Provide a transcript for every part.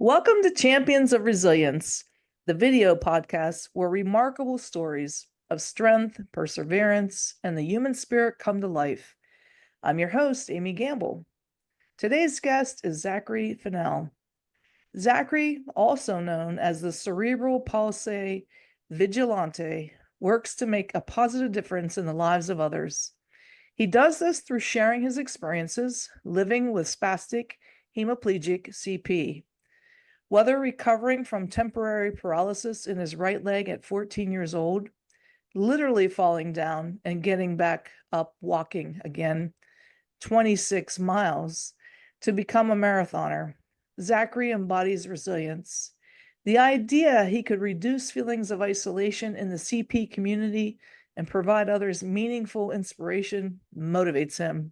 Welcome to Champions of Resilience, the video podcast where remarkable stories of strength, perseverance, and the human spirit come to life. I'm your host, Amy Gamble. Today's guest is Zachary Fennel. Zachary, also known as the Cerebral Palsy Vigilante, works to make a positive difference in the lives of others. He does this through sharing his experiences living with spastic hemiplegic CP. Whether recovering from temporary paralysis in his right leg at 14 years old, literally falling down and getting back up walking again 26 miles to become a marathoner, Zachary embodies resilience. The idea he could reduce feelings of isolation in the CP community and provide others meaningful inspiration motivates him.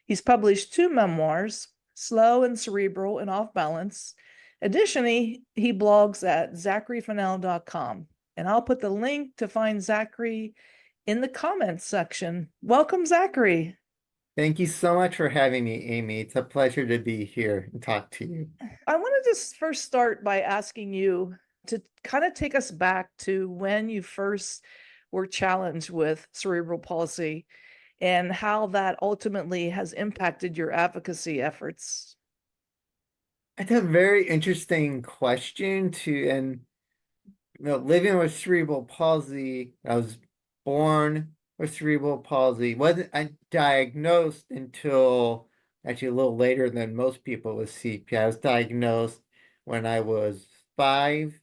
He's published 2 memoirs, Slow and Cerebral and Off Balance. Additionally, he blogs at zacharyfennel.com, and I'll put the link to find Zachary in the comments section. Welcome, Zachary. Thank you so much for having me, Amy. It's a pleasure to be here and talk to you. I want to just first start by asking you to kind of take us back to when you first were challenged with cerebral palsy and how that ultimately has impacted your advocacy efforts. It's a very interesting question and living with cerebral palsy, I was born with cerebral palsy. Wasn't diagnosed until actually a little later than most people with CP. I was diagnosed when I was 5.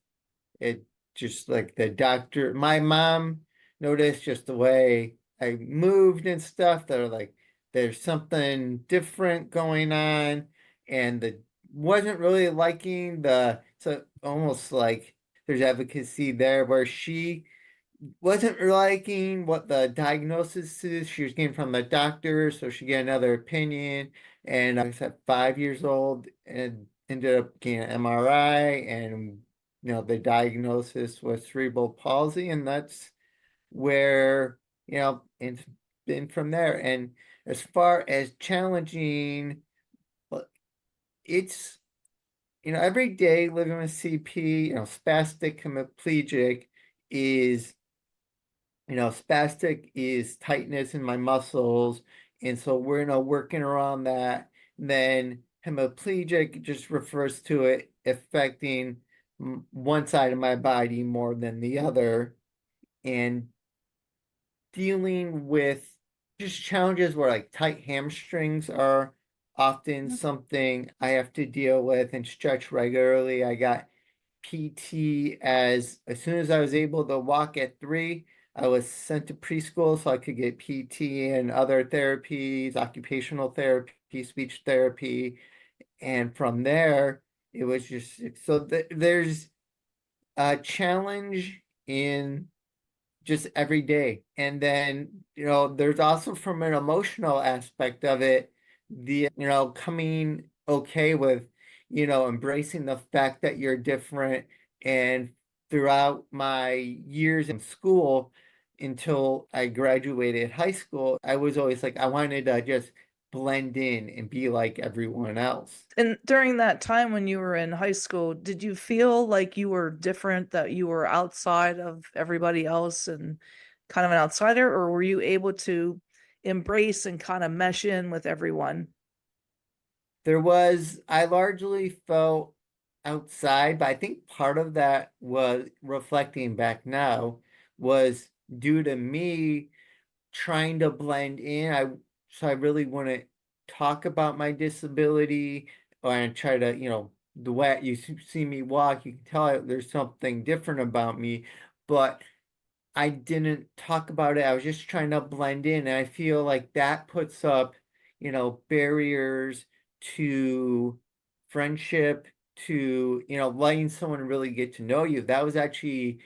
It just like the doctor, my mom noticed just the way I moved and stuff. They're like, there's something different going on, and the wasn't really liking so almost like there's advocacy there where she wasn't liking what the diagnosis is she was getting from the doctor, so she got another opinion. And I was at 5 years old and ended up getting an MRI, and the diagnosis was cerebral palsy, and that's where it's been from there. And as far as challenging, it's every day living with CP, spastic hemiplegic is spastic is tightness in my muscles, and so we're working around that. And then hemiplegic just refers to it affecting one side of my body more than the other, and dealing with just challenges where like tight hamstrings are often something I have to deal with and stretch regularly. I got PT as soon as I was able to walk at 3. I was sent to preschool so I could get PT and other therapies, occupational therapy, speech therapy. And from there, it was just so there's a challenge in just every day. And then, there's also from an emotional aspect of it, coming okay with, embracing the fact that you're different. And throughout my years in school, until I graduated high school, I was always like, I wanted to just blend in and be like everyone else. And during that time when you were in high school, did you feel like you were different, that you were outside of everybody else and kind of an outsider, or were you able to embrace and kind of mesh in with everyone? I largely felt outside, but I think part of that was reflecting back now was due to me trying to blend in. So I really wouldn't talk about my disability or try to, the way you see me walk, you can tell there's something different about me, but I didn't talk about it. I was just trying to blend in. And I feel like that puts up, barriers to friendship, to, letting someone really get to know you. That was actually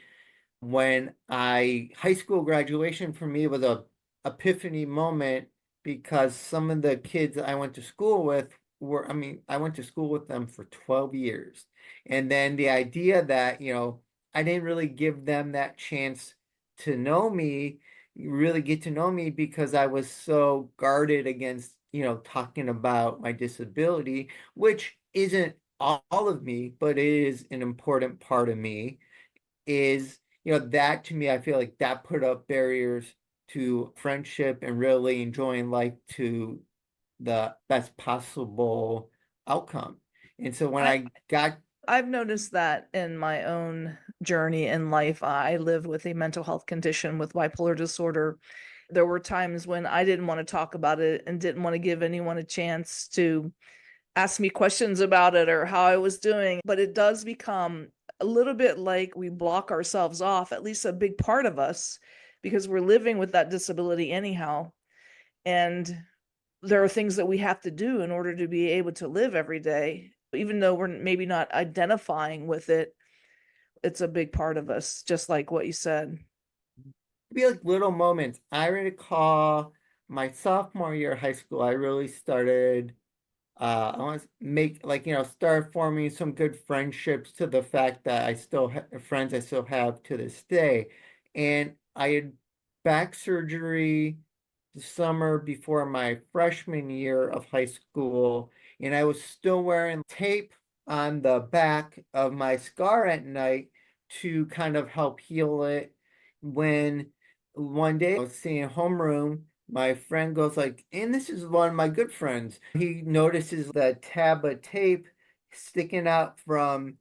when high school graduation for me was a epiphany moment, because some of the kids I went to school with I went to school with them for 12 years. And then the idea that, I didn't really give them that chance to know me, really get to know me, because I was so guarded against, talking about my disability, which isn't all of me, but it is an important part of me, is, that to me, I feel like that put up barriers to friendship and really enjoying life to the best possible outcome. And so when I I got, I've noticed that in my own journey in life. I live with a mental health condition with bipolar disorder. There were times when I didn't want to talk about it and didn't want to give anyone a chance to ask me questions about it or how I was doing. But it does become a little bit like we block ourselves off, at least a big part of us, because we're living with that disability anyhow. And there are things that we have to do in order to be able to live every day. Even though we're maybe not identifying with it, it's a big part of us, just like what you said. be like little moments. I recall my sophomore year of high school, I really started I want to make like, start forming some good friendships to the fact that I still have friends I still have to this day. And I had back surgery the summer before my freshman year of high school, and I was still wearing tape on the back of my scar at night to kind of help heal it. When one day I was seeing homeroom, my friend goes like, and this is one of my good friends. He notices the tab of tape sticking out from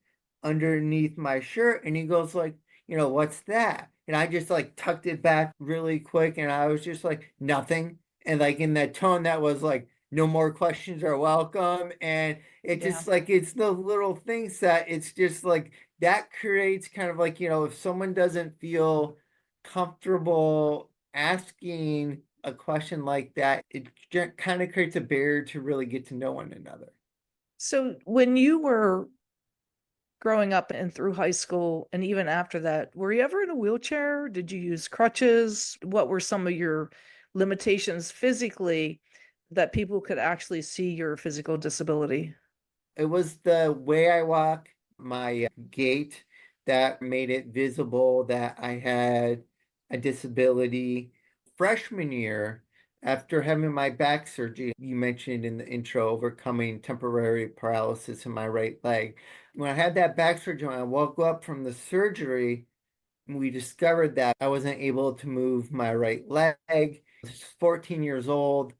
underneath my shirt, and he goes like, what's that? And I just like tucked it back really quick, and I was just like, nothing. And like in that tone that was like, no more questions are welcome. And it Yeah. just like it's the little things that it's just like that creates kind of like, if someone doesn't feel comfortable asking a question like that, it kind of creates a barrier to really get to know one another. So when you were growing up and through high school and even after that, were you ever in a wheelchair? Did you use crutches? What were some of your limitations physically that people could actually see your physical disability? It was the way I walk, my gait that made it visible that I had a disability. Freshman year, after having my back surgery, you mentioned in the intro, overcoming temporary paralysis in my right leg. When I had that back surgery, when I woke up from the surgery, we discovered that I wasn't able to move my right leg. I was 14 years old.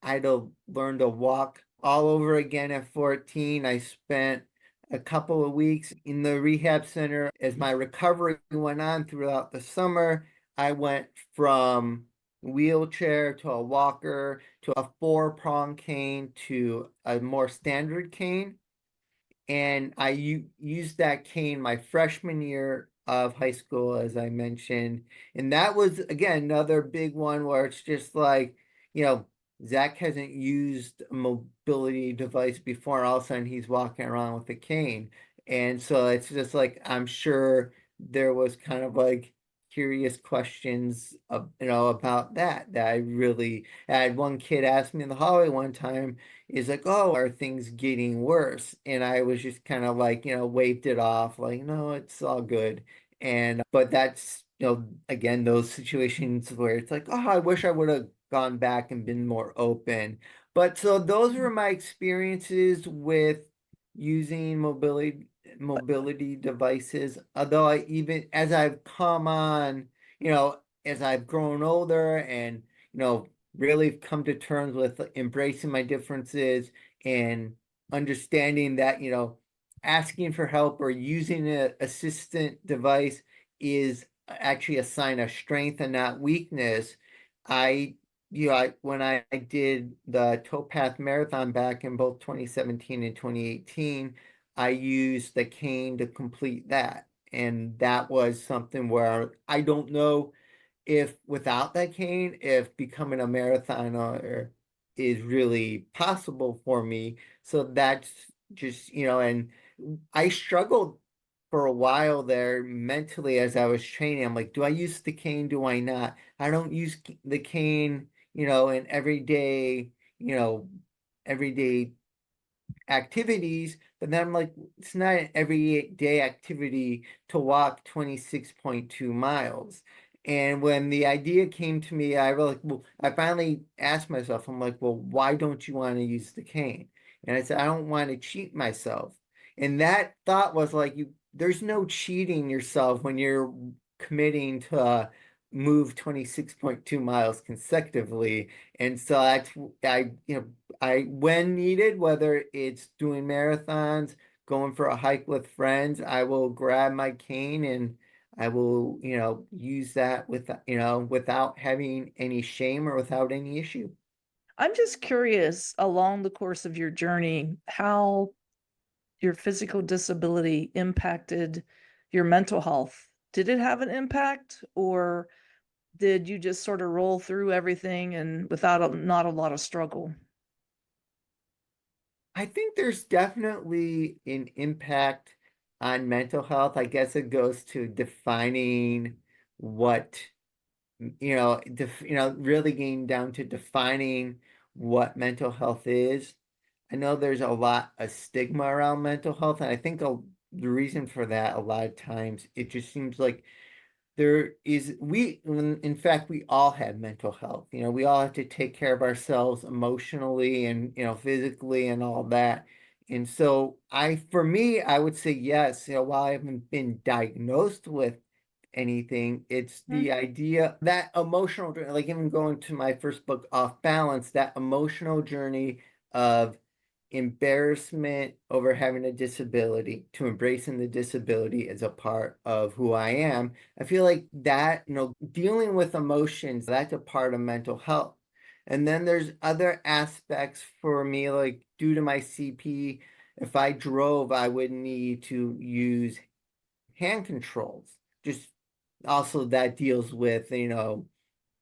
I had to learn to walk all over again at 14. I spent a couple of weeks in the rehab center. As my recovery went on throughout the summer, I went from wheelchair to a walker to a four-prong cane to a more standard cane. And I used that cane my freshman year of high school, as I mentioned. And that was, again, another big one where it's just like, you know, Zach hasn't used a mobility device before, and all of a sudden he's walking around with a cane. And so it's just like, I'm sure there was kind of like curious questions, about that I had one kid ask me in the hallway one time, is like, oh, are things getting worse? And I was just kind of like, waved it off, like, no, it's all good. And, but that's, again, those situations where it's like, oh, I wish I would have gone back and been more open. But so those were my experiences with using mobility devices. Although I even as I've come on, as I've grown older and, really come to terms with embracing my differences and understanding that, asking for help or using an assistant device is actually a sign of strength and not weakness. I, when I did the Towpath Marathon back in both 2017 and 2018, I used the cane to complete that. And that was something where I don't know if without that cane, if becoming a marathoner is really possible for me. So that's just, and I struggled for a while there mentally as I was training. I'm like, do I use the cane? Do I not? I don't use the cane, in you know, everyday activities, but then I'm like, it's not an everyday activity to walk 26.2 miles. And when the idea came to me, I finally asked myself, I'm like, well, why don't you want to use the cane? And I said, I don't want to cheat myself. And that thought was like, there's no cheating yourself when you're committing to move 26.2 miles consecutively. And so when needed, whether it's doing marathons, going for a hike with friends, I will grab my cane and I will, use that without having any shame or without any issue. I'm just curious, along the course of your journey, how your physical disability impacted your mental health. Did it have an impact, or did you just sort of roll through everything and without not a lot of struggle? I think there's definitely an impact on mental health. I guess it goes to defining what, really getting down to defining what mental health is. I know there's a lot of stigma around mental health, and I think the reason for that a lot of times it just seems like in fact, we all have mental health. We all have to take care of ourselves emotionally and, physically and all that. And so for me, I would say yes, while I haven't been diagnosed with anything, it's Mm. the idea that emotional, like even going to my first book, Off Balance, that emotional journey of embarrassment over having a disability to embracing the disability as a part of who I am. I feel like that, dealing with emotions, that's a part of mental health. And then there's other aspects for me, like due to my CP, if I drove, I would need to use hand controls. Just also that deals with,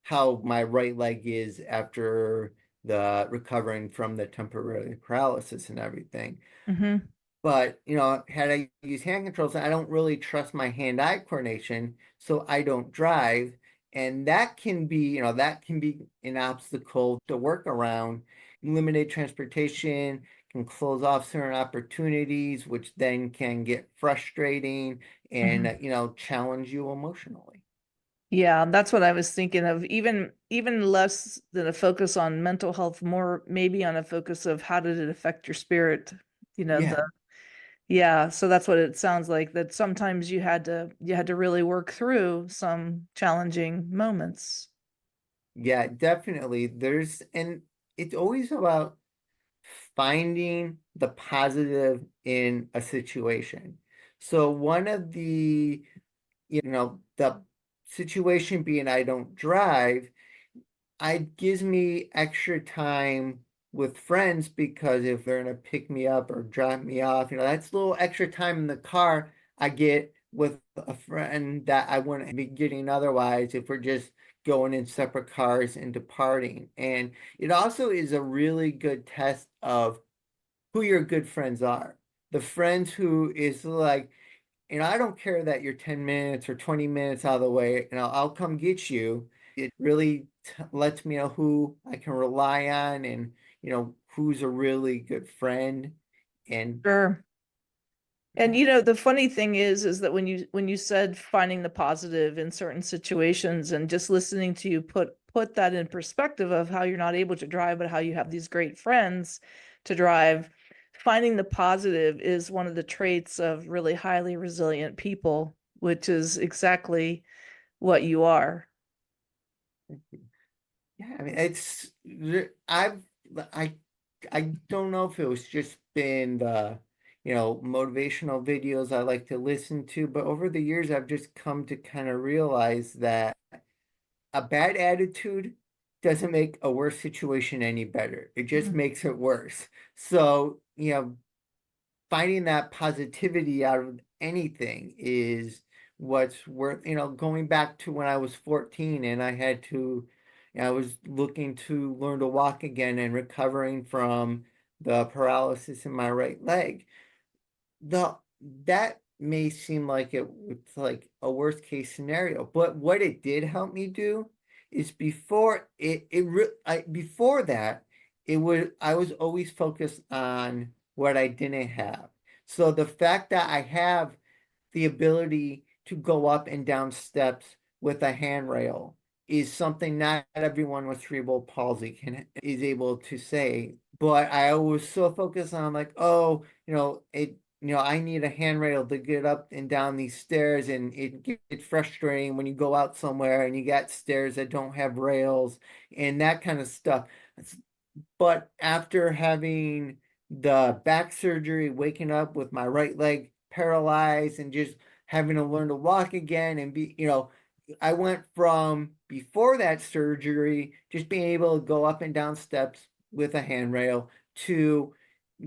how my right leg is after the recovering from the temporary paralysis and everything. Mm-hmm. But, had I used hand controls, I don't really trust my hand-eye coordination, so I don't drive. And that can be an obstacle to work around. Limited transportation can close off certain opportunities, which then can get frustrating and, Mm-hmm. challenge you emotionally. Yeah, that's what I was thinking of. Even less than a focus on mental health, more maybe on a focus of how did it affect your spirit? You know, Yeah. the Yeah, so that's what it sounds like, that sometimes you had to really work through some challenging moments. Yeah, definitely. And it's always about finding the positive in a situation. So one of the situation being I don't drive, I gives me extra time with friends because if they're gonna pick me up or drop me off, that's a little extra time in the car I get with a friend that I wouldn't be getting otherwise if we're just going in separate cars and departing. And it also is a really good test of who your good friends are. The friends who is like, I don't care that you're 10 minutes or 20 minutes out of the way, and I'll come get you. It really lets me know who I can rely on and, who's a really good friend. And Sure. And yeah, the funny thing is that when you said finding the positive in certain situations and just listening to you put that in perspective of how you're not able to drive, but how you have these great friends to drive, finding the positive is one of the traits of really highly resilient people, which is exactly what you are. yeah, I mean, I, I don't know if it was just been the, motivational videos I like to listen to, but over the years, I've just come to kind of realize that a bad attitude doesn't make a worse situation any better. It just Mhm. makes it worse. So, finding that positivity out of anything is what's worth, going back to when I was 14 and I was looking to learn to walk again and recovering from the paralysis in my right leg. The that may seem like it's like a worst case scenario, but what it did help me do is before that I was always focused on what I didn't have. So the fact that I have the ability to go up and down steps with a handrail is something not everyone with cerebral palsy is able to say. But I was so focused on like, oh, I need a handrail to get up and down these stairs, and it gets frustrating when you go out somewhere and you got stairs that don't have rails and that kind of stuff. But after having the back surgery, waking up with my right leg paralyzed and just having to learn to walk again and I went from before that surgery, just being able to go up and down steps with a handrail to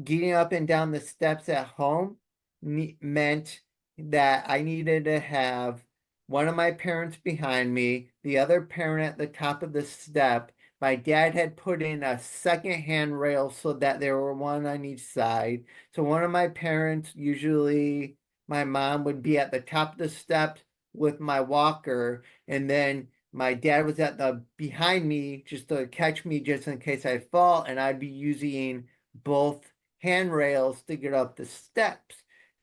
getting up and down the steps at home meant that I needed to have one of my parents behind me, the other parent at the top of the step. My dad had put in a second handrail so that there were one on each side. So one of my parents, usually my mom, would be at the top of the steps with my walker, and then my dad was at the behind me just to catch me just in case I fall, and I'd be using both handrails to get up the steps.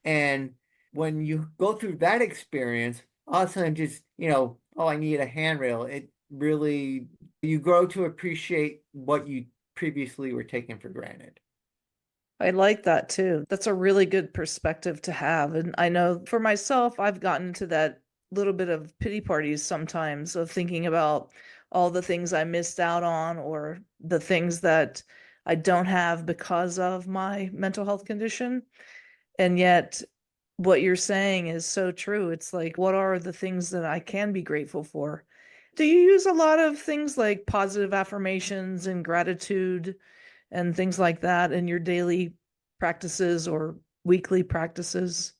And when you go through that experience, all of a sudden just, oh, I need a handrail. It really, you grow to appreciate what you previously were taking for granted. I like that too. That's a really good perspective to have. And I know for myself, I've gotten to that little bit of pity parties sometimes of thinking about all the things I missed out on or the things that I don't have because of my mental health condition. And yet, what you're saying is so true. It's like, what are the things that I can be grateful for? Do you use a lot of things like positive affirmations and gratitude and things like that in your daily practices or weekly practices?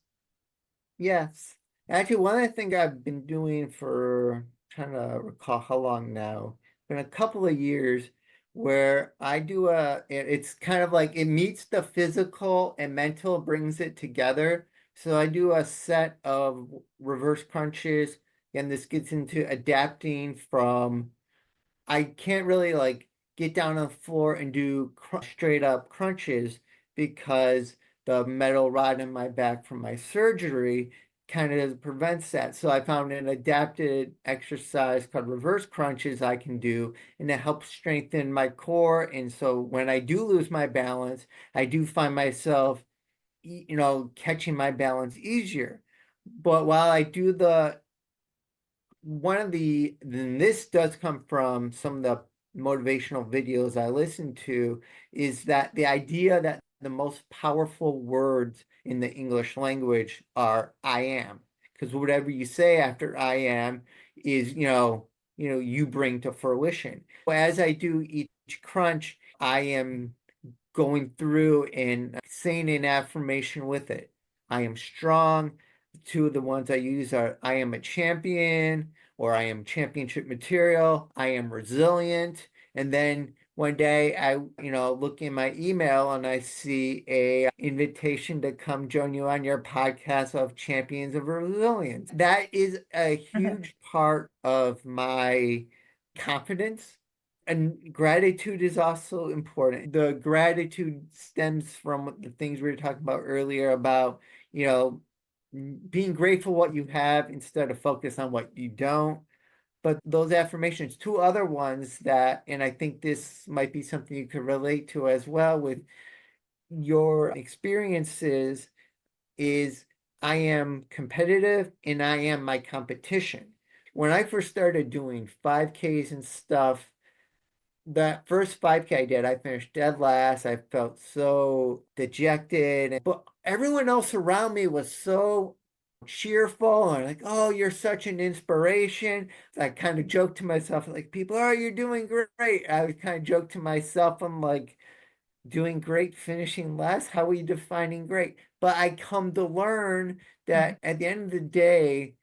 Yes. Actually, one of the things I've been doing for trying to recall how long now, been a couple of years where I do it's kind of like it meets the physical and mental, brings it together. So I do a set of reverse crunches, and this gets into adapting from I can't really like get down on the floor and do straight up crunches because the metal rod in my back from my surgery kind of prevents that. So I found an adapted exercise called reverse crunches I can do, and it helps strengthen my core. And so when I do lose my balance, I do find myself, catching my balance easier. But while I do then this does come from some of the motivational videos I listen to, is that the idea that the most powerful words in the English language are I am. Because whatever you say after I am is, you bring to fruition. As I do each crunch, I am going through and saying an affirmation with it. I am strong. Two of the ones I use are I am a champion or I am championship material. I am resilient. And then one day I, look in my email and I see a invitation to come join you on your podcast of Champions of Resilience. That is a huge part of my confidence, and gratitude is also important. The gratitude stems from the things we were talking about earlier about, being grateful what you have instead of focus on what you don't. But those affirmations, two other ones that, and I think this might be something you could relate to as well with your experiences, is I am competitive and I am my competition. When I first started doing 5Ks and stuff, that first 5K I did, I finished dead last. I felt so dejected. But everyone else around me was so cheerful and like, oh, you're such an inspiration. So I kind of joked to myself, like, people, oh, you're doing great. I would kind of joke to myself, I'm like, doing great, finishing last. How are you defining great? But I come to learn that at the end of the day,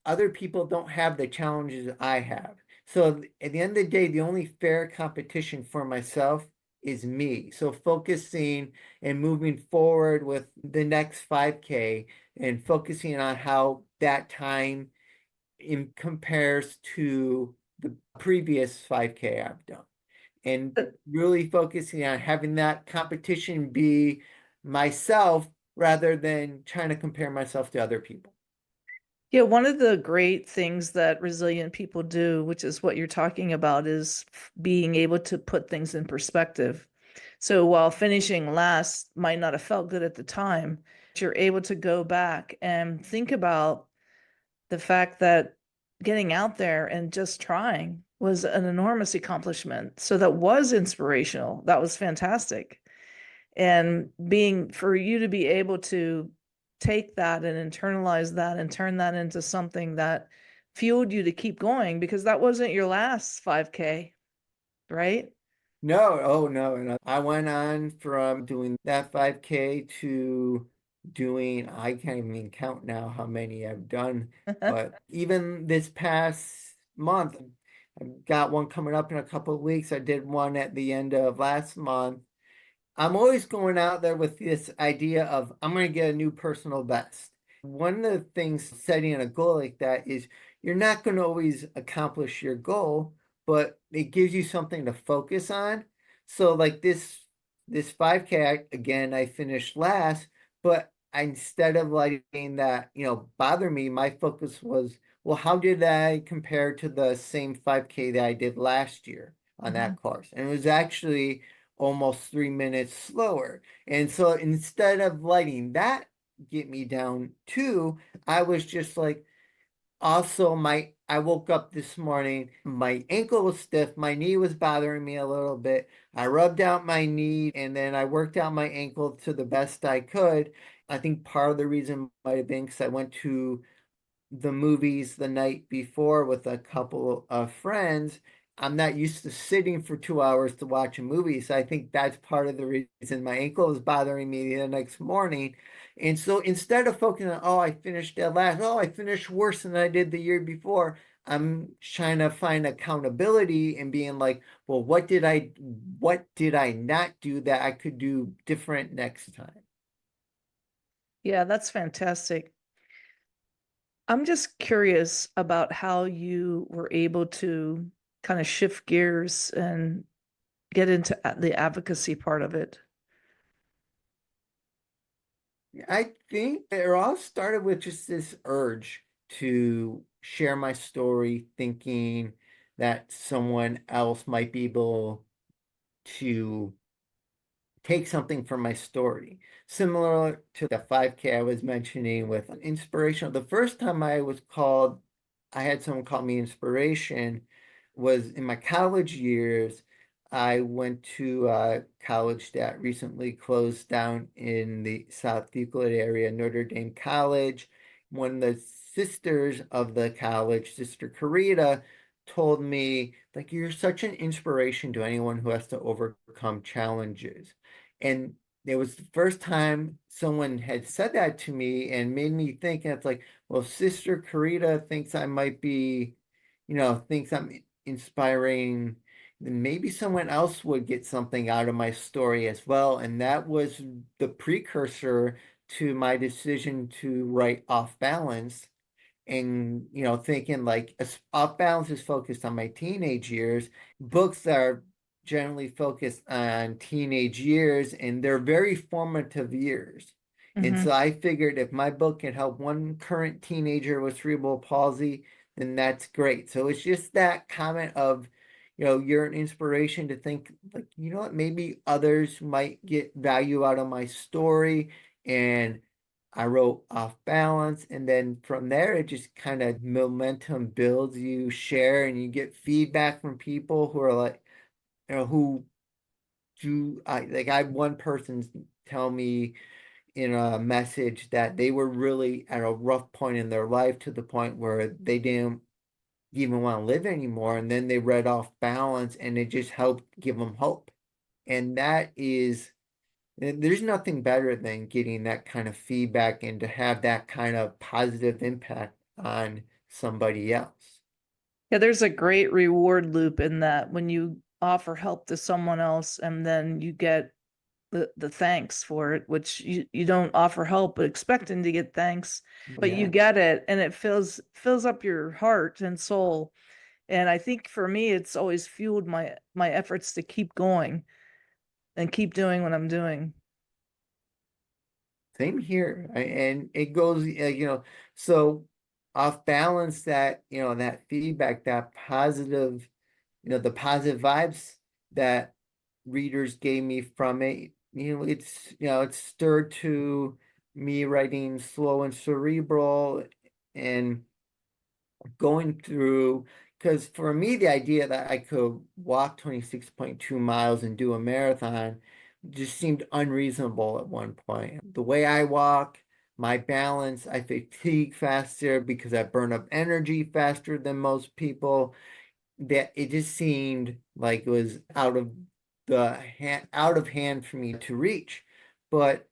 other people don't have the challenges I have. So at the end of the day, the only fair competition for myself is me. So focusing and moving forward with the next 5K and focusing on how that time compares to the previous 5K I've done. And really focusing on having that competition be myself rather than trying to compare myself to other people. Yeah, one of the great things that resilient people do, which is what you're talking about, is being able to put things in perspective. So while finishing last might not have felt good at the time, you're able to go back and think about the fact that getting out there and just trying was an enormous accomplishment. So that was inspirational. That was fantastic. And being for you to be able to take that and internalize that and turn that into something that fueled you to keep going, because that wasn't your last 5K, right? No, oh no. And I went on from doing that 5K to doing, I can't even count now how many I've done. But even this past month, I've got one coming up in a couple of weeks. I did one at the end of last month. I'm always going out there with this idea of I'm going to get a new personal best. One of the things setting a goal like that is you're not going to always accomplish your goal, but it gives you something to focus on. So like this 5K, again, I finished last, but instead of letting that, bother me, my focus was, well, how did I compare to the same 5K that I did last year on that Mhm. course? And it was actually almost 3 minutes slower. And so instead of letting that get me down too, I was just like, also I woke up this morning, my ankle was stiff, my knee was bothering me a little bit. I rubbed out my knee and then I worked out my ankle to the best I could. I think part of the reason might have been because I went to the movies the night before with a couple of friends. I'm not used to sitting for 2 hours to watch a movie. So I think that's part of the reason my ankle is bothering me the next morning. And so instead of focusing on, oh, I finished at last, oh, I finished worse than I did the year before, I'm trying to find accountability and being like, well, what did I not do that I could do different next time? Yeah, that's fantastic. I'm just curious about how you were able to kind of shift gears and get into the advocacy part of it. I think it all started with just this urge to share my story, thinking that someone else might be able to take something from my story. Similar to the 5K I was mentioning with inspirational. The first time I had someone call me inspiration was in my college years. I went to college that recently closed down in the South Euclid area, Notre Dame College. One of the sisters of the college, Sister Karita, told me, like, you're such an inspiration to anyone who has to overcome challenges. And it was the first time someone had said that to me and made me think, and it's like, well, Sister Karita thinks I might be, thinks I'm inspiring, then maybe someone else would get something out of my story as well. And that was the precursor to my decision to write Off Balance and thinking like Off Balance is focused on my teenage years. Books are generally focused on teenage years and they're very formative years. And Hmm. so I figured if my book can help one current teenager with cerebral palsy, then that's great. So it's just that comment of, you're an inspiration to think like, what, maybe others might get value out of my story. And I wrote Off Balance, and then from there, it just kind of momentum builds. You share and you get feedback from people who are like, who I had one person tell me in a message that they were really at a rough point in their life to the point where they didn't even want to live anymore. And then they read Off Balance, and it just helped give them hope. And there's nothing better than getting that kind of feedback and to have that kind of positive impact on somebody else. Yeah, there's a great reward loop in that when you offer help to someone else and then you get the thanks for it, which you don't offer help but expecting to get thanks, but you Yeah. get it and it fills up your heart and soul. And I think for me, it's always fueled my efforts to keep going and keep doing what I'm doing. Same here. And it goes, so off balance, that, that feedback, that positive, the positive vibes that readers gave me from it, it's stirred to me writing Slow and Cerebral and going through, because for me, the idea that I could walk 26.2 miles and do a marathon just seemed unreasonable at one point. The way I walk, my balance, I fatigue faster because I burn up energy faster than most people. That it just seemed like it was out of hand for me to reach. But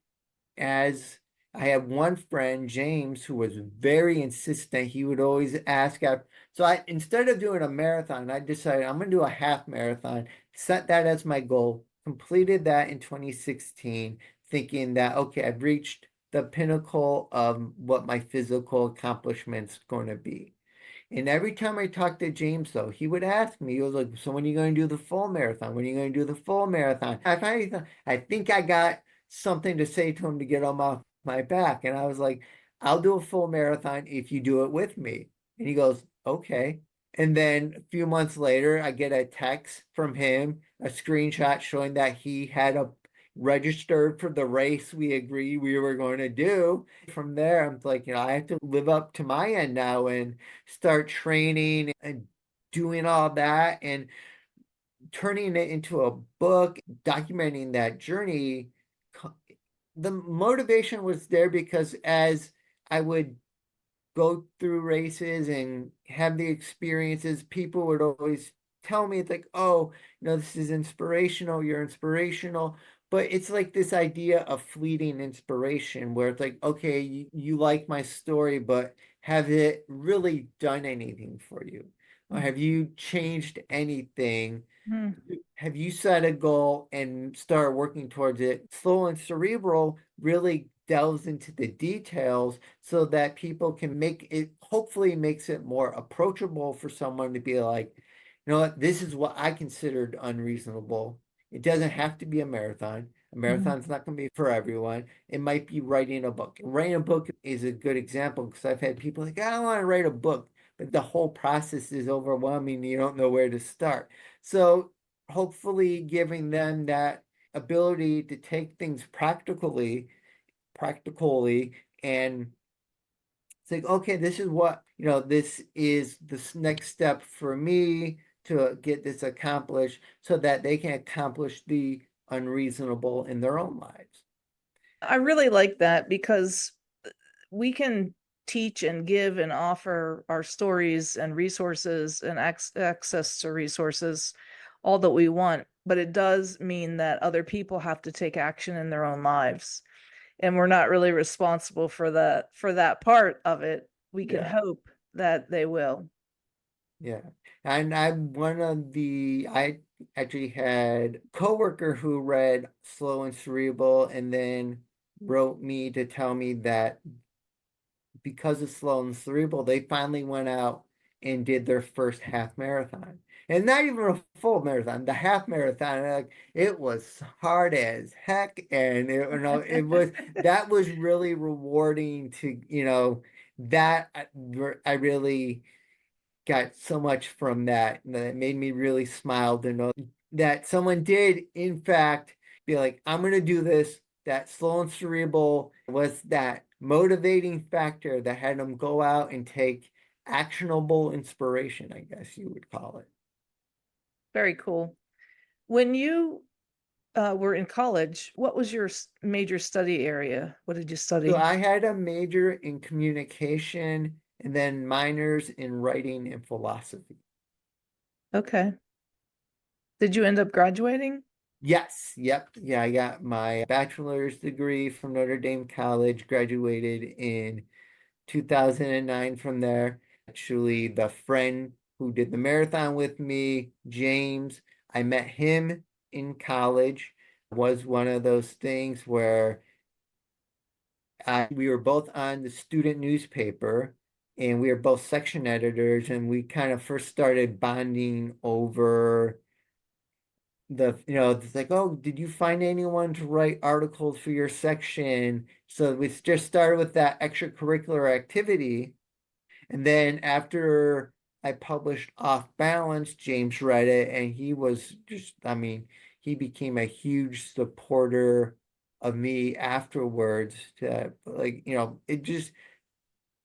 as I had one friend, James, who was very insistent. He would always ask after. So instead of doing a marathon, I decided I'm going to do a half marathon, set that as my goal, completed that in 2016, thinking that, okay, I've reached the pinnacle of what my physical accomplishment's going to be. And every time I talked to James, though, he would ask me, he was like, so when are you going to do the full marathon? When are you going to do the full marathon? I finally thought, I think I got something to say to him to get him off my back. And I was like, I'll do a full marathon if you do it with me. And he goes, okay. And then a few months later, I get a text from him, a screenshot showing that he had a registered for the race we agreed we were going to do. From there, I'm like, I have to live up to my end now and start training and doing all that and turning it into a book, documenting that journey. The motivation was there because as I would go through races and have the experiences, people would always tell me, it's like, oh, this is inspirational, you're inspirational. But it's like this idea of fleeting inspiration where it's like, okay, you like my story, but have it really done anything for you? Or have you changed anything? Mm. Have you set a goal and start working towards it? Slow and Cerebral really delves into the details so that people can make it, hopefully makes it more approachable for someone to be like, you know what, this is what I considered unreasonable. It doesn't have to be a marathon. A Mhm. marathon's not going to be for everyone. It might be writing a book. Writing a book is a good example because I've had people like, I don't want to write a book, but the whole process is overwhelming. You don't know where to start. So hopefully giving them that ability to take things practically and think, okay, this is what, this is this next step for me to get this accomplished so that they can accomplish the unreasonable in their own lives. I really like that because we can teach and give and offer our stories and resources and access to resources all that we want, but it does mean that other people have to take action in their own lives, and we're not really responsible for that part of it. We can Yeah. hope that they will. Yeah. And I actually had a coworker who read Slow and Cerebral and then wrote me to tell me that because of Slow and Cerebral, they finally went out and did their first half marathon. And not even a full marathon, the half marathon, like it was hard as heck. And it was that was really rewarding to, that I really got so much from that. And it made me really smile to know that someone did, in fact, be like, I'm going to do this. That Slow and Cerebral was that motivating factor that had them go out and take actionable inspiration, I guess you would call it. Very cool. When you were in college, what was your major study area? What did you So study? I had a major in communication and then minors in writing and philosophy. Okay. Did you end up graduating? Yes, yep. Yeah, I got my bachelor's degree from Notre Dame College, graduated in 2009 from there. Actually, the friend who did the marathon with me, James, I met him in college. Was one of those things where we were both on the student newspaper and we were both section editors, and we kind of first started bonding over it's like, oh, did you find anyone to write articles for your section? So we just started with that extracurricular activity. And then after I published Off Balance, James read it and he was just, I mean, he became a huge supporter of me afterwards to like, it just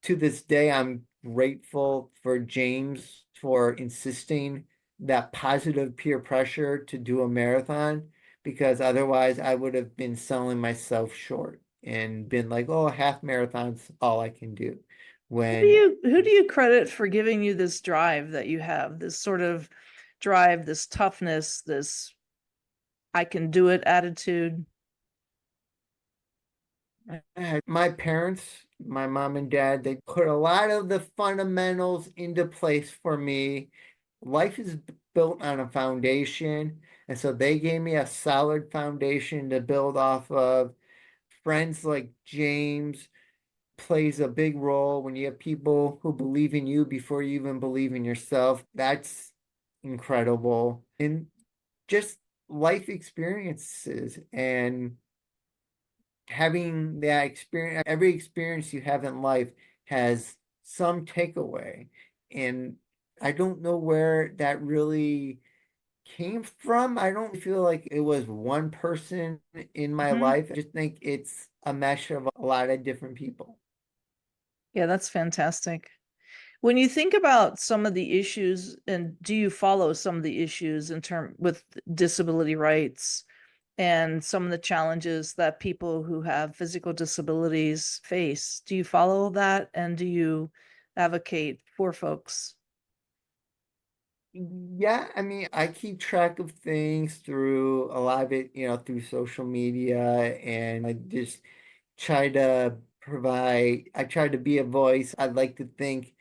to this day, I'm grateful for James for insisting that positive peer pressure to do a marathon because otherwise I would have been selling myself short and been like, oh, half marathon's all I can do. When Who do you credit for giving you this drive that you have, this sort of drive, this toughness, this I can do it attitude? my parents, my mom and dad, they put a lot of the fundamentals into place for me. Life is built on a foundation, and so they gave me a solid foundation to build off of. Friends like James plays a big role when you have people who believe in you before you even believe in yourself. That's incredible. And just life experiences and having that experience, every experience you have in life has some takeaway. And I don't know where that really came from. I don't feel like it was one person in my Mhm. life. I just think it's a mesh of a lot of different people. Yeah, that's fantastic. When you think about some of the issues, and do you follow some of the issues in term with disability rights and some of the challenges that people who have physical disabilities face? Do you follow that and do you advocate for folks? Yeah, I mean, I keep track of things through a lot of it, through social media, and I just I try to be a voice. I'd like to think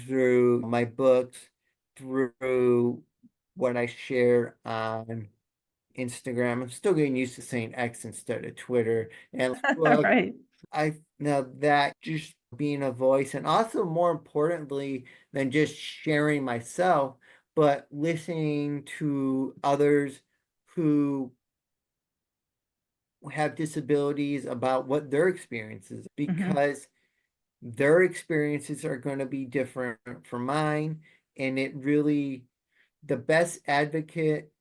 through my books, through what I share on Instagram. I'm still getting used to saying X instead of Twitter. And Facebook, Right. I now that just being a voice, and also more importantly than just sharing myself, but listening to others who have disabilities about what their experiences, Hmm. because their experiences are going to be different from mine. And it really, the best advocate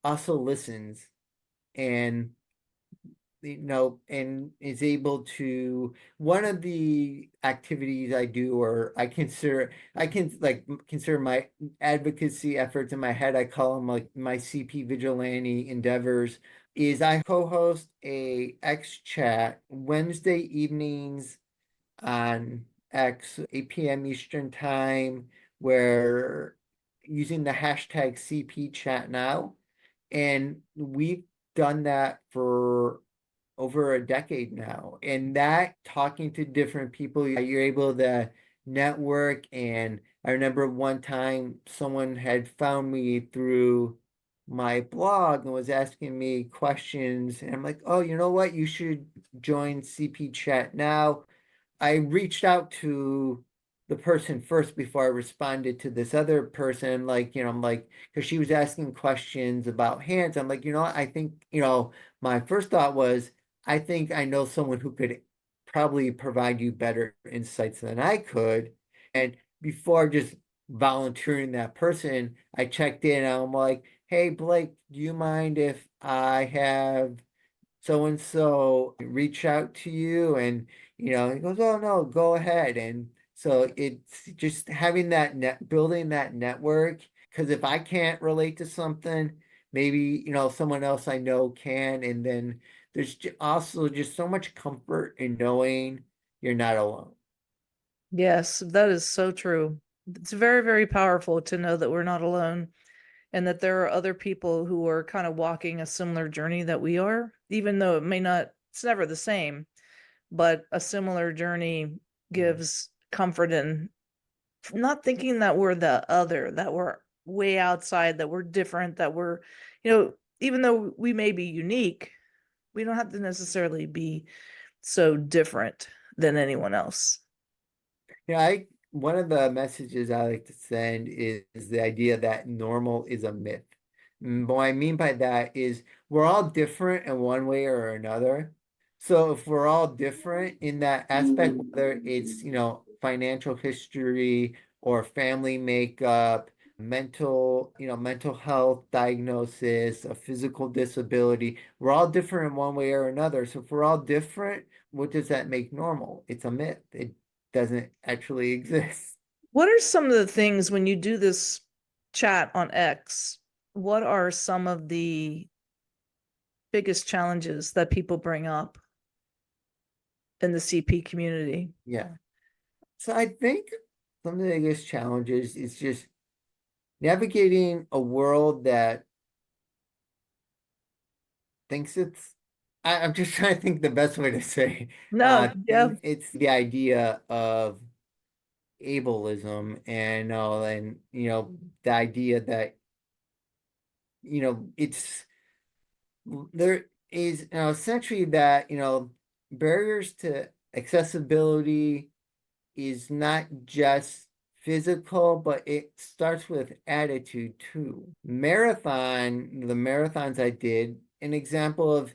also listens and and is able to. One of the activities I do, or I can like consider my advocacy efforts in my head, I call them like my CP vigilante endeavors, is I co-host a X chat Wednesday evenings on X, 8 p.m. Eastern time, where using the hashtag CP chat now. And we've done that for over a decade now. And that talking to different people, you're able to network. And I remember one time someone had found me through my blog and was asking me questions. And I'm like, oh, you know what? You should join CP Chat now. I reached out to the person first before I responded to this other person. Like, I'm like, because she was asking questions about hands. I'm like, what? I think, my first thought was, I think I know someone who could probably provide you better insights than I could. And before just volunteering that person, I checked in. I'm like, hey, Blake, do you mind if I have so and so reach out to you? And he goes, oh no, go ahead. And so it's just having that building that network, because if I can't relate to something, maybe someone else I know can. And then there's also just so much comfort in knowing you're not alone. Yes, that is so true. It's very, very powerful to know that we're not alone and that there are other people who are kind of walking a similar journey that we are, even though it may not, it's never the same, but a similar journey Mhm. gives comfort in not thinking that we're the other, that we're way outside, that we're different, that we're, even though we may be unique, we don't have to necessarily be so different than anyone else. I one of the messages I like to send is the idea that normal is a myth. What I mean by that is we're all different in one way or another. So if we're all different in that aspect, whether it's, financial history or family makeup, mental health diagnosis, a physical disability. We're all different in one way or another. So if we're all different, what does that make normal? It's a myth. It doesn't actually exist. What are some of the things when you do this chat on X? What are some of the biggest challenges that people bring up in the CP community? Yeah. So I think some of the biggest challenges is just navigating a world that thinks I'm just trying to think the best way to say. No, yeah. It's the idea of ableism and the idea that it's there is essentially that barriers to accessibility is not just physical, but it starts with attitude too. The marathons I did, an example of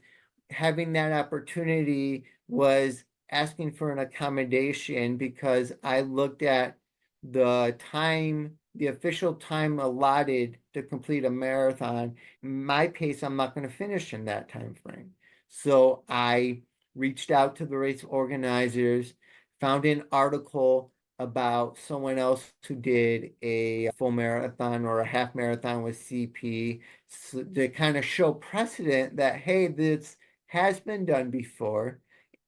having that opportunity was asking for an accommodation because I looked at the official time allotted to complete a marathon. My pace, I'm not going to finish in that time frame. So I reached out to the race organizers, found an article about someone else who did a full marathon or a half marathon with CP to kind of show precedent that, hey, this has been done before.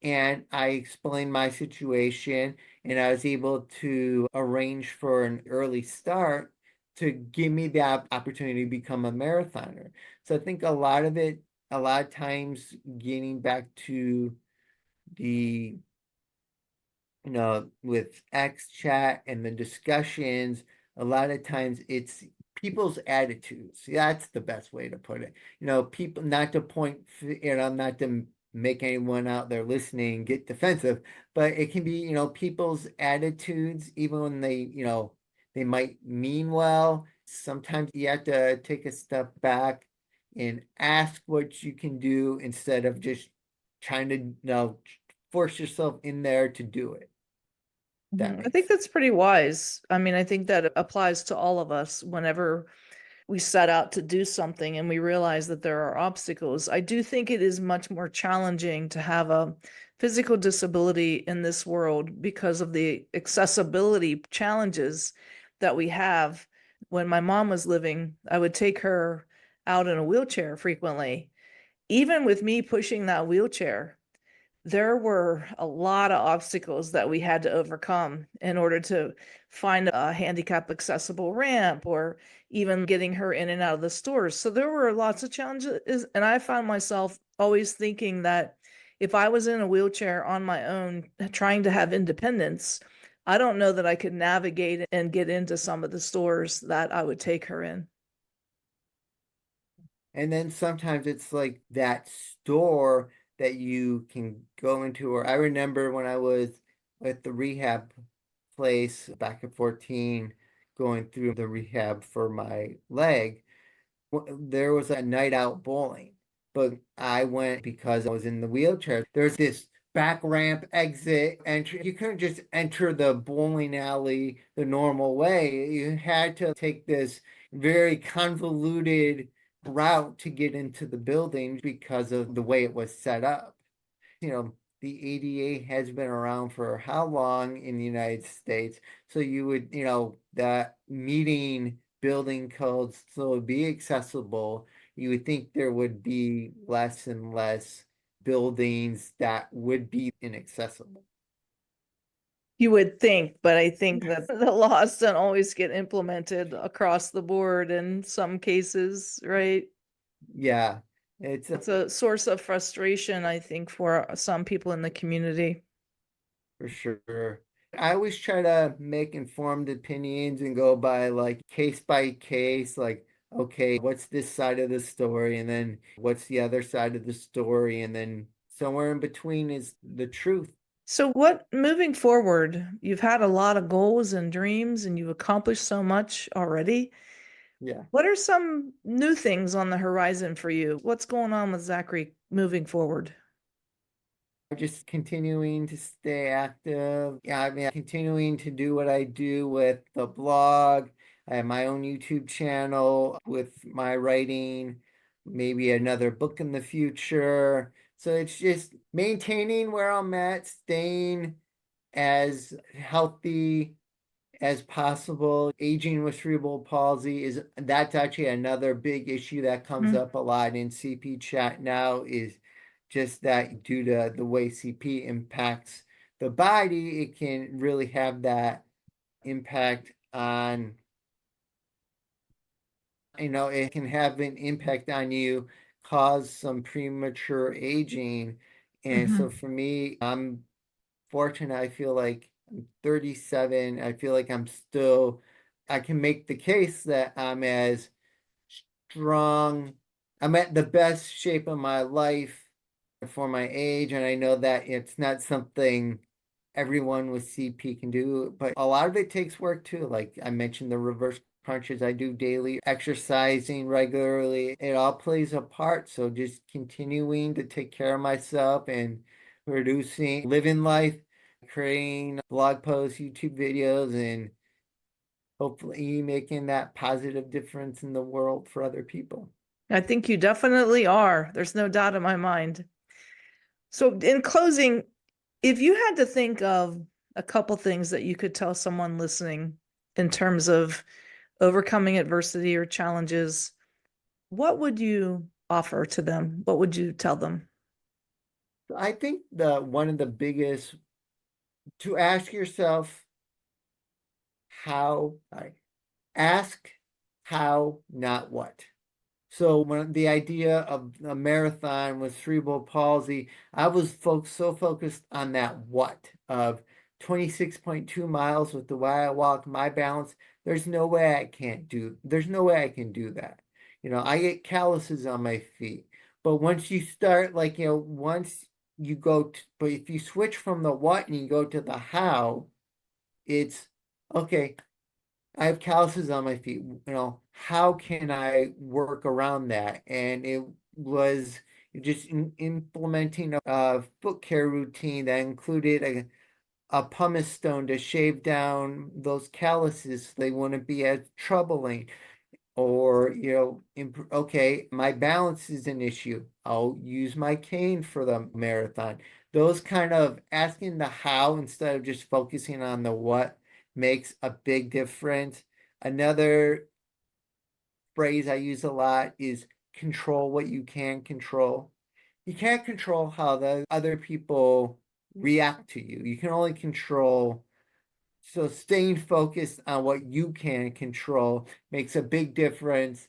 And I explained my situation, and I was able to arrange for an early start to give me the opportunity to become a marathoner. So I think a lot of times getting back to the with X chat and the discussions, a lot of times it's people's attitudes. That's the best way to put it. People not to point, not to make anyone out there listening get defensive, but it can be, people's attitudes, even when they might mean well. Sometimes you have to take a step back and ask what you can do instead of just trying to, force yourself in there to do it. That I think makes that's pretty wise. I mean, I think that applies to all of us whenever we set out to do something and we realize that there are obstacles. I do think it is much more challenging to have a physical disability in this world because of the accessibility challenges that we have. When my mom was living, I would take her out in a wheelchair frequently. Even with me pushing that wheelchair, there were a lot of obstacles that we had to overcome in order to find a handicap accessible ramp or even getting her in and out of the stores. So there were lots of challenges. And I found myself always thinking that if I was in a wheelchair on my own, trying to have independence, I don't know that I could navigate and get into some of the stores that I would take her in. And then sometimes it's like that store that you can go into. Or I remember when I was at the rehab place back at 14, going through the rehab for my leg, there was a night out bowling, but I went because I was in the wheelchair. There's this back ramp exit entry. You couldn't just enter the bowling alley the normal way. You had to take this very convoluted route to get into the building because of the way it was set up. The ADA has been around for how long in the United States? So you would, that meeting building codes so it would be accessible, you would think there would be less and less buildings that would be inaccessible. You would think, but I think that the laws don't always get implemented across the board in some cases, right? Yeah, it's It's a source of frustration, I think, for some people in the community. for sure. I always try to make informed opinions and go by case, like, okay, what's this side of the story? And then what's the other side of the story? And then somewhere in between is the truth. So, what moving forward, you've had a lot of goals and dreams and you've accomplished so much already. Yeah. What are some new things on the horizon for you? What's going on with Zachary moving forward? Just continuing to stay active. Yeah, I mean, continuing to do what I do with the blog. I have my own YouTube channel with my writing, maybe another book in the future. So it's just maintaining where I'm at, staying as healthy as possible. Aging with cerebral palsy that's actually another big issue that comes Mm. up a lot in CP chat now, is just that due to the way CP impacts the body, it can really have that impact on, it can have an impact on you, cause some premature aging. And so Mhm. for me, I'm fortunate. I feel like I'm 37. I feel like I can make the case that I'm as strong. I'm at the best shape of my life for my age. And I know that it's not something everyone with CP can do, but a lot of it takes work too. Like I mentioned, the reverse crunches I do daily, exercising regularly, it all plays a part. So just continuing to take care of myself and producing, living life, creating blog posts, YouTube videos, and hopefully making that positive difference in the world for other people. I think you definitely are. There's no doubt in my mind. So, in closing, if you had to think of a couple things that you could tell someone listening in terms of overcoming adversity or challenges, what would you offer to them? What would you tell them? I think the one of the biggest, to ask yourself how, ask how, not what. So when the idea of a marathon with cerebral palsy, I was so focused on that what of 26.2 miles with the way I walk, my balance. There's no way I can do that. I get calluses on my feet. But once you start, like, once but if you switch from the what and you go to the how, it's okay. I have calluses on my feet. How can I work around that? And it was just implementing a foot care routine that included a pumice stone to shave down those calluses so they wouldn't be as troubling. Or, okay, my balance is an issue. I'll use my cane for the marathon. Those kind of asking the how instead of just focusing on the what makes a big difference. Another phrase I use a lot is control what you can control. You can't control how the other people react to you. You can only control, so staying focused on what you can control makes a big difference,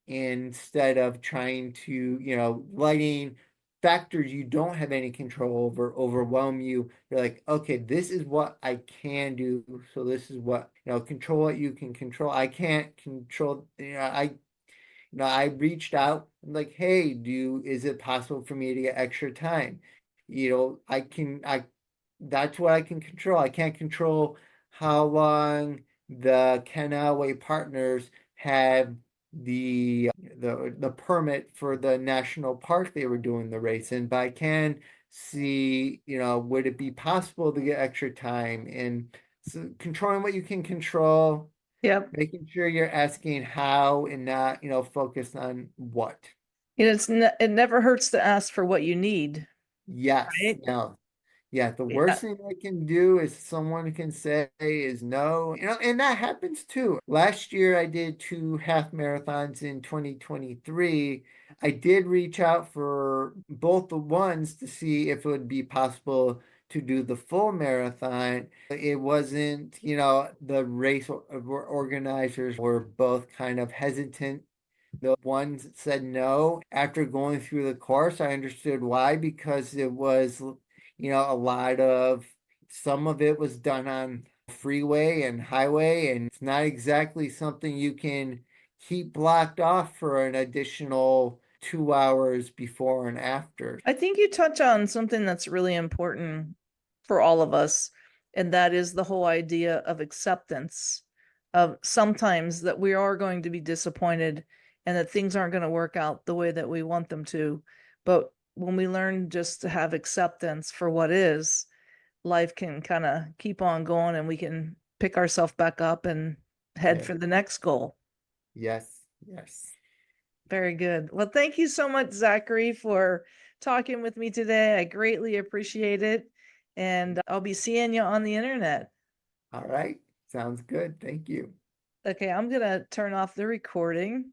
instead of trying to, letting factors you don't have any control over overwhelm you. You're like, okay, this is what I can do. So this is what, control what you can control. I can't control, I reached out like, hey, is it possible for me to get extra time? That's what I can control. I can't control how long the Canalway partners have the permit for the national park they were doing the race in, but I can see, would it be possible to get extra time? And so controlling what you can control, Yep. making sure you're asking how and not, focused on what. It never hurts to ask for what you need, Yes, right? no. Yeah, the Yeah. worst thing I can do is someone can say is no, and that happens too. Last year I did 2 half marathons in 2023. I did reach out for both the ones to see if it would be possible to do the full marathon. It wasn't, the race organizers were both kind of hesitant. The ones said no. After going through the course, I understood why, because it was, a lot of, some of it was done on freeway and highway, and it's not exactly something you can keep blocked off for an additional 2 hours before and after. I think you touch on something that's really important for all of us, and that is the whole idea of acceptance of sometimes that we are going to be disappointed and that things aren't going to work out the way that we want them to. But when we learn just to have acceptance for what is, life can kind of keep on going and we can pick ourselves back up and head Yeah. for the next goal. Yes. Yes. Very good. Well, thank you so much, Zachary, for talking with me today. I greatly appreciate it. And I'll be seeing you on the internet. All right. Sounds good. Thank you. Okay, I'm going to turn off the recording.